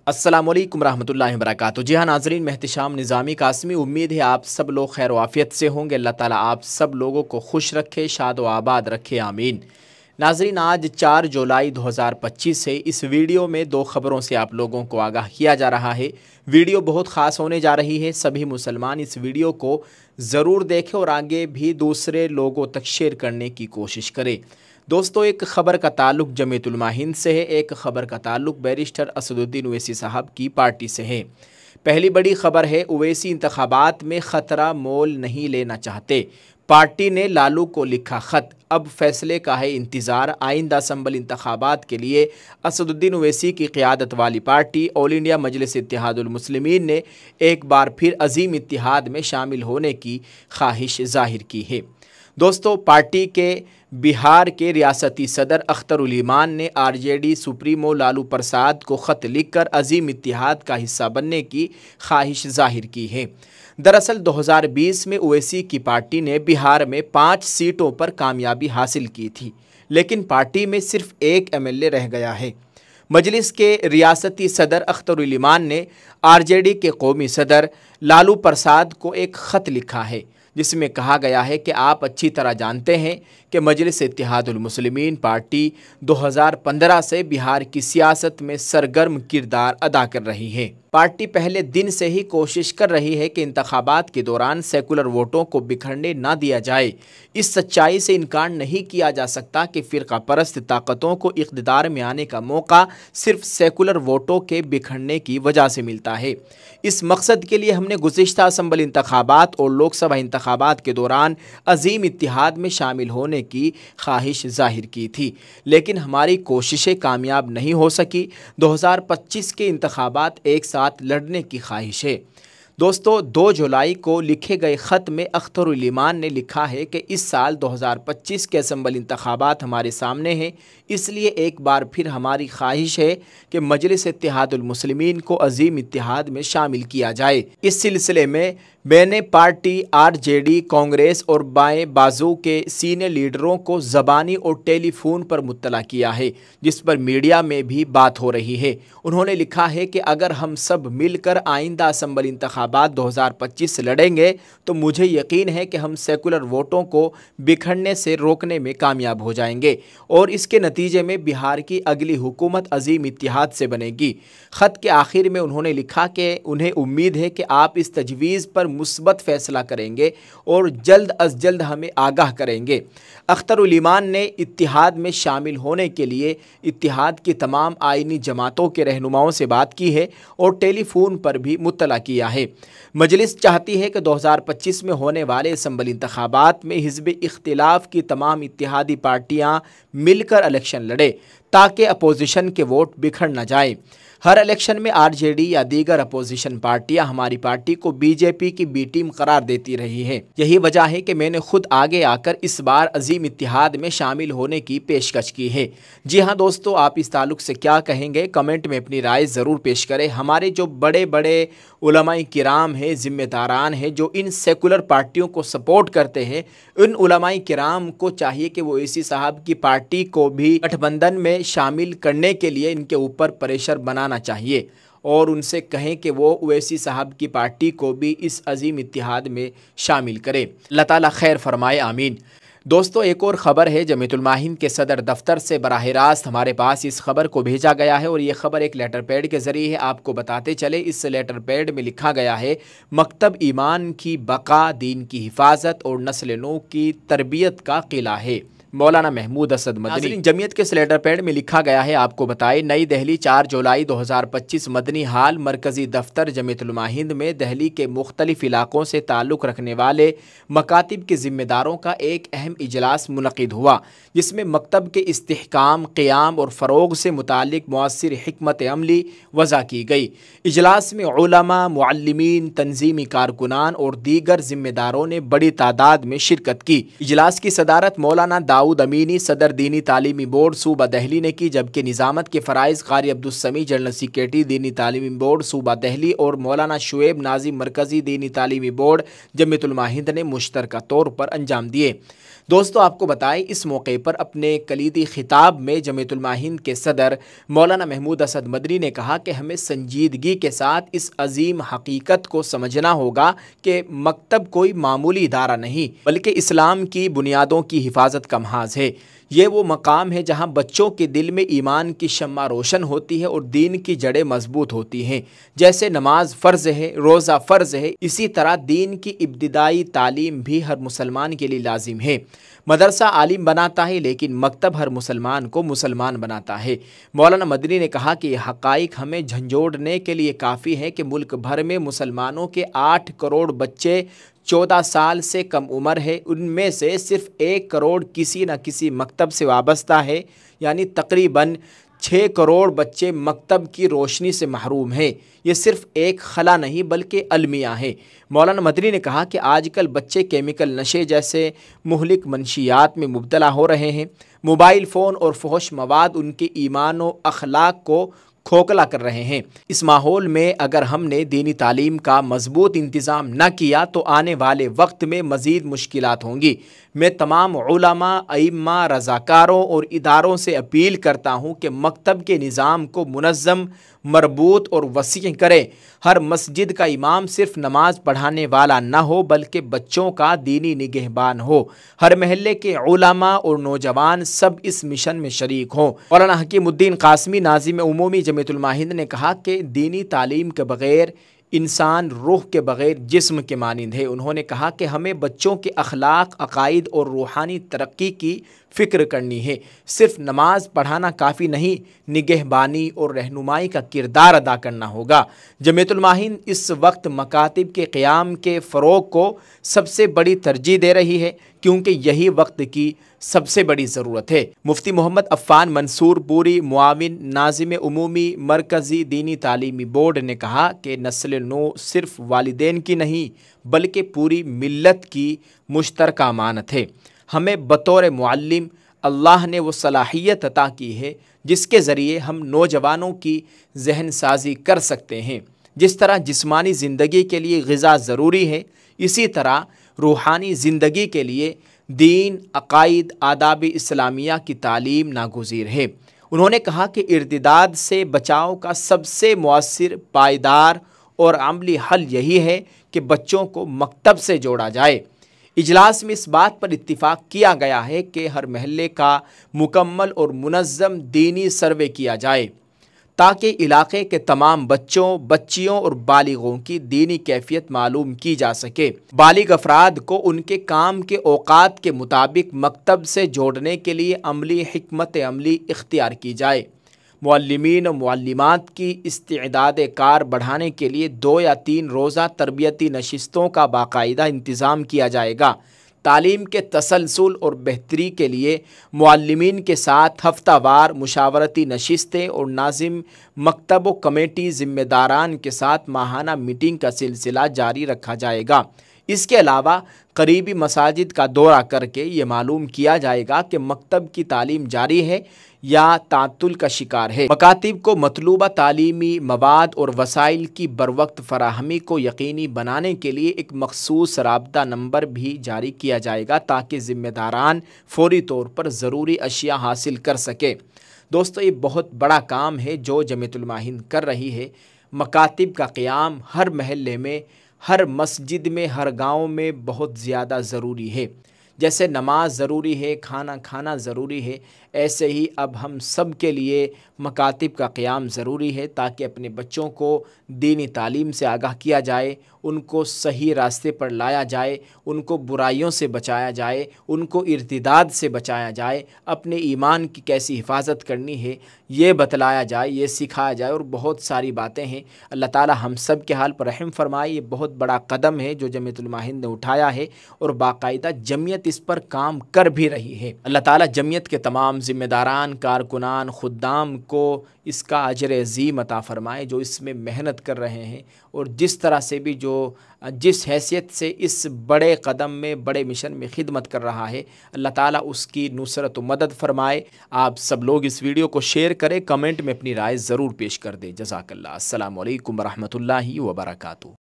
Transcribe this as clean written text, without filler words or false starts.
अस्सलाम वालेकुम रहमतुल्लाहि व बरकातुहू। जी हाँ नाज़रीन, मैं एहतिशाम निज़ामी कासमी। उम्मीद है आप सब लोग खैर वाफ़ियत से होंगे। अल्लाह ताला आप सब लोगों को खुश रखे, शाद व आबाद रखे, आमीन। नाज़रीन, आज 4 जुलाई 2025 है। इस वीडियो में 2 ख़बरों से आप लोगों को आगाह किया जा रहा है। वीडियो बहुत ख़ास होने जा रही है। सभी मुसलमान इस वीडियो को ज़रूर देखें और आगे भी दूसरे लोगों तक शेयर करने की कोशिश करें। दोस्तों, एक ख़बर का ताल्लुक़ जमीयत उलमा हिंद से है, एक ख़बर का ताल्लुक़ बैरिस्टर असदुद्दीन ओवैसी साहब की पार्टी से है। पहली बड़ी ख़बर है, ओवैसी इंतखाबात में ख़तरा मोल नहीं लेना चाहते। पार्टी ने लालू को लिखा ख़त, अब फैसले का है इंतज़ार। आइंदा असम्बली इंतखाबात के लिए असदुद्दीन ओवैसी की क़ियादत वाली पार्टी ऑल इंडिया मजलिस इत्तेहादुल मुस्लिमीन ने एक बार फिर अज़ीम इत्तिहाद में शामिल होने की ख्वाहिश ज़ाहिर की है। दोस्तों, पार्टी के बिहार के रियासती सदर अख्तर उल ईमान ने आरजेडी सुप्रीमो लालू प्रसाद को ख़त लिखकर अज़ीम इत्तिहाद का हिस्सा बनने की ख्वाहिश ज़ाहिर की है। दरअसल 2020 में ओवैसी की पार्टी ने बिहार में 5 सीटों पर कामयाबी हासिल की थी, लेकिन पार्टी में सिर्फ एक एमएलए रह गया है। मजलिस के रियासती सदर अख्तर उल ईमान ने आरजेडी के कौमी सदर लालू प्रसाद को एक ख़त लिखा है, जिसमें कहा गया है कि आप अच्छी तरह जानते हैं कि मजलिस इत्तेहादुल मुस्लिमीन पार्टी 2015 से बिहार की सियासत में सरगर्म किरदार अदा कर रही है। पार्टी पहले दिन से ही कोशिश कर रही है कि इंतखाबात के दौरान सेकुलर वोटों को बिखरने ना दिया जाए। इस सच्चाई से इनकार नहीं किया जा सकता कि फ़िरका परस्त ताकतों को इक़्तिदार में आने का मौका सिर्फ सेकुलर वोटों के बिखरने की वजह से मिलता है। इस मकसद के लिए हमने गुज़िश्ता असम्बली इंतखाबात और लोकसभा इंतखाबात के दौरान अज़ीम इत्तिहाद में शामिल होने की ख्वाहिश ज़ाहिर की थी, लेकिन हमारी कोशिशें कामयाब नहीं हो सकी। 2025 के इंतखाबात एक साथ लड़ने की ख्वाहिश है। दोस्तों, 2 जुलाई को लिखे गए ख़त में अख्तर उल ईमान ने लिखा है कि इस साल 2025 के असम्बली इंतखाबात हमारे सामने हैं, इसलिए एक बार फिर हमारी ख्वाहिश है कि मजलिस इत्तेहादुल मुस्लिमीन को अज़ीम इत्तिहाद में शामिल किया जाए। इस सिलसिले में मैंने पार्टी, आरजेडी, कांग्रेस और बाएं बाजू के सीनियर लीडरों को ज़बानी और टेलीफोन पर मुत्तला किया है, जिस पर मीडिया में भी बात हो रही है। उन्होंने लिखा है कि अगर हम सब मिलकर आइंदा असम्बली इंतखाबात 2025 लड़ेंगे तो मुझे यकीन है कि हम सेकुलर वोटों को बिखरने से रोकने में कामयाब हो जाएंगे और इसके नतीजे में बिहार की अगली हुकूमत अज़ीम इत्तिहाद से बनेगी। ख़त के आखिर में उन्होंने लिखा कि उन्हें उम्मीद है कि आप इस तजवीज़ पर मुस्बत फ़ैसला करेंगे और जल्द अज जल्द हमें आगाह करेंगे। अख्तर उल ईमान ने इत्तिहाद में शामिल होने के लिए इत्तिहाद की तमाम आइनी जमातों के रहनुमाओं से बात की है और टेलीफोन पर भी मुत्तला किया है। मजलिस चाहती है कि 2025 में होने वाले असम्बली इंतखाबात में हिज़्ब इख्तिलाफ की तमाम इत्तिहादी पार्टियाँ मिलकर इलेक्शन लड़े ताकि अपोजिशन के वोट बिखर न जाए। हर इलेक्शन में आरजेडी या दीगर अपोजिशन पार्टियां हमारी पार्टी को बीजेपी की बी टीम करार देती रही है। यही वजह है कि मैंने खुद आगे आकर इस बार अज़ीम इत्तिहाद में शामिल होने की पेशकश की है। जी हाँ दोस्तों, आप इस ताल्लुक़ से क्या कहेंगे, कमेंट में अपनी राय ज़रूर पेश करें। हमारे जो बड़े बड़े उलमाए किराम हैं, ज़िम्मेदारान हैं, जो इन सेकुलर पार्टियों को सपोर्ट करते हैं, उन उलमाए किराम को चाहिए कि वो ओवैसी साहब की पार्टी को भी गठबंधन में शामिल करने के लिए इनके ऊपर प्रेशर बनाना चाहिए और उनसे कहें कि वो ओवैसी साहब की पार्टी को भी इस अज़ीम इत्तिहाद में शामिल करें। अल्लाह ताला खैर फरमाए, आमीन। दोस्तों, एक और ख़बर है, जमीयत उलमा हिंद के सदर दफ्तर से बराह रास्त हमारे पास इस खबर को भेजा गया है और ये ख़बर एक लेटर पैड के ज़रिए है। आपको बताते चले, इस लेटर पैड में लिखा गया है, मकतब ईमान की बका, दीन की हिफाजत और नस्ल नौ की तरबियत का किला है। मौलाना महमूद असद मदनी। जमीयत के लेटर पैड में लिखा गया है, आपको बताएं, नई दिल्ली 4 जुलाई 2025 मदनी हाल मरकज़ी दफ्तर जमीयत उलमा हिंद में दिल्ली के मुख्तलिफ इलाकों से ताल्लुक़ रखने वाले मकातिब के ज़िम्मेदारों का एक अहम इजलास मुनक़िद हुआ, जिसमें मकतब के इस्तिहकाम, क़याम और फ़रोग़ से मुताल्लिक़ मुअस्सिर हिकमत अमली वज़ा की गई। इजलास में उलमा, मुअल्लिमीन, तंज़ीमी कारकुनान और दीगर ज़िम्मेदारों ने बड़ी तादाद में शिरकत की। इजलास की सदारत मौलाना दाऊद अमीनी, सदर दीनी तालीमी बोर्ड सूबा दिल्ली ने की, जबकि निज़ामत के फ़राइज़ क़ारी अब्दुस्समी, जनरल सेक्रेटरी दीनी तालीमी बोर्ड सूबा दिल्ली और मौलाना शुएब नाज़िम, मरकज़ी दीनी तालीमी बोर्ड जमीयत उलमा हिंद ने मुश्तरका तौर पर अंजाम दिए। دوستوں آپ کو بتائیں اس موقع پر اپنے کلیدی خطاب میں جمعیت علماء ہند کے صدر مولانا محمود اسد مدنی نے کہا کہ ہمیں سنجیدگی کے ساتھ اس عظیم حقیقت کو سمجھنا ہوگا کہ مکتب کوئی معمولی ادارہ نہیں بلکہ اسلام کی بنیادوں کی حفاظت کا محاذ ہے۔ یہ وہ مقام ہے جہاں بچوں کے دل میں ایمان کی شمع روشن ہوتی ہے اور دین کی جڑیں مضبوط ہوتی ہیں۔ جیسے نماز فرض ہے، روزہ فرض ہے، اسی طرح دین کی ابتدائی تعلیم بھی ہر مسلمان کے لیے لازم ہے۔ مدرسہ عالم بناتا ہے لیکن مکتب ہر مسلمان کو مسلمان بناتا ہے۔ مولانا مدنی نے کہا کہ یہ حقائق ہمیں جھنجھوڑنے کے لیے کافی ہے کہ ملک بھر میں مسلمانوں کے 8 کروڑ بچے 14 سال سے کم عمر ہے، ان میں سے صرف 1 کروڑ کسی نہ کسی مکتب سے وابستہ ہے، یعنی تقریباً 6 کروڑ بچے مکتب کی روشنی سے محروم ہیں۔ یہ صرف ایک خلا نہیں بلکہ المیہ ہے۔ مولانا مدنی نے کہا کہ آج کل بچے کیمیکل نشے جیسے مہلک منشیات میں مبتلا ہو رہے ہیں۔ موبائل فون اور فحش مواد ان کے ایمان و اخلاق کو کھوکھلا کر رہے ہیں۔ اس ماحول میں اگر ہم نے دینی تعلیم کا مضبوط انتظام نہ کیا تو آنے والے وقت میں مزید مشکلات ہوں گی۔ میں تمام علماء، ائمہ، رضاکاروں اور اداروں سے اپیل کرتا ہوں کہ مکتب کے نظام کو منظم، مربوط اور وسیع کریں۔ ہر مسجد کا امام صرف نماز پڑھانے والا نہ ہو بلکہ بچوں کا دینی نگہبان ہو۔ ہر محلے کے علماء اور نوجوان سب اس مشن میں شریک ہوں۔ مولانا حکیم الدین قاسمی ناظم عمومی جمعیت علماء ہند نے کہا کہ دینی تعلیم کے بغیر انسان روح کے بغیر جسم کے مانند ہے۔ انہوں نے کہا کہ ہمیں بچوں کے اخلاق، عقائد اور روحانی ترقی کی فکر کرنی ہے۔ صرف نماز پڑھانا کافی نہیں، نگہبانی اور رہنمائی کا کردار ادا کرنا ہوگا۔ جمعیت علماء ہند اس وقت مکاتب کے قیام کے فروغ کو سب سے بڑی ترجیح دے رہی ہے کیونکہ یہی وقت کی سب سے بڑی ضرورت ہے۔ مفتی محمد عفان منصور پوری، معاون ناظم عمومی مرکزی دینی تعلیمی بورڈ نے کہا کہ نسل نو صرف والدین کی نہیں بلکہ پوری ملت کی مشترکہ امانت ہے۔ ہمیں بطور معلم اللہ نے وہ صلاحیت عطا کی ہے جس کے ذریعے ہم نوجوانوں کی ذہن سازی کر سکتے ہیں۔ جس طرح جسمانی زندگی کے لیے غذا ضروری ہے، اسی طرح روحانی زندگی کے لیے دین، عقائد، آداب اسلامیہ کی تعلیم ناگزیر ہے۔ انہوں نے کہا کہ ارتداد سے بچاؤ کا سب سے مؤثر، پائیدار اور عملی حل یہی ہے کہ بچوں کو مکتب سے جوڑا جائے۔ اجلاس میں اس بات پر اتفاق کیا گیا ہے کہ ہر محلے کا مکمل اور منظم دینی سروے کیا جائے تاکہ علاقے کے تمام بچوں، بچیوں اور بالغوں کی دینی کیفیت معلوم کی جا سکے۔ بالغ افراد کو ان کے کام کے اوقات کے مطابق مکتب سے جوڑنے کے لیے عملی حکمت عملی اختیار کی جائے۔ معلمین و معلمات کی استعداد کار بڑھانے کے لیے 2 یا 3 روزہ تربیتی نشستوں کا باقاعدہ انتظام کیا جائے گا۔ تعلیم کے تسلسل اور بہتری کے لیے معلمین کے ساتھ ہفتہ وار مشاورتی نشستیں اور ناظم مکتب و کمیٹی ذمہ داران کے ساتھ ماہانہ میٹنگ کا سلسلہ جاری رکھا جائے گا۔ اس کے علاوہ قریبی مساجد کا دورہ کر کے یہ معلوم کیا جائے گا کہ مکتب کی تعلیم جاری ہے یا تعطل کا شکار ہے۔ مکاتب کو مطلوبہ تعلیمی مواد اور وسائل کی بروقت فراہمی کو یقینی بنانے کے لیے ایک مخصوص رابطہ نمبر بھی جاری کیا جائے گا تاکہ ذمہ داران فوری طور پر ضروری اشیاء حاصل کر سکیں۔ دوستو، یہ بہت بڑا کام ہے جو جمعیت علماء ہند کر رہی ہے۔ مکاتب کا قیام ہر محلے میں، ہر مسجد میں، ہر گاؤں میں بہت زیادہ ضروری ہے۔ جیسے نماز ضروری ہے، کھانا کھانا ضروری ہے، ایسے ہی اب ہم سب کے لیے مکاتب کا قیام ضروری ہے تاکہ اپنے بچوں کو دینی تعلیم سے آگاہ کیا جائے، ان کو صحیح راستے پر لایا جائے، ان کو برائیوں سے بچایا جائے، ان کو ارتداد سے بچایا جائے، اپنے ایمان کی کیسی حفاظت کرنی ہے یہ بتلایا جائے، یہ سکھایا جائے، اور بہت ساری باتیں ہیں۔ اللہ تعالی ہم سب کے حال پر رحم فرمائے۔ یہ بہت بڑا قدم ہے جو جمعیت علماء ہند نے اٹھایا ہے اور باقاعدہ جمعیت اس پر کام کر بھی رہی ہے۔ اللہ تعالی جمعیت کے تمام ذمہ داران، کارکنان، خدام کو اس کا اجر عظیم عطا فرمائے جو اس میں محنت کر رہے ہیں، اور جس طرح سے بھی جس حیثیت سے اس بڑے قدم میں، بڑے مشن میں خدمت کر رہا ہے، اللہ تعالیٰ اس کی نصرت و مدد فرمائے۔ آپ سب لوگ اس ویڈیو کو شیئر کریں، کمنٹ میں اپنی رائے ضرور پیش کر دیں۔ جزاک اللہ۔ السلام علیکم ورحمۃ اللہ وبرکاتہ۔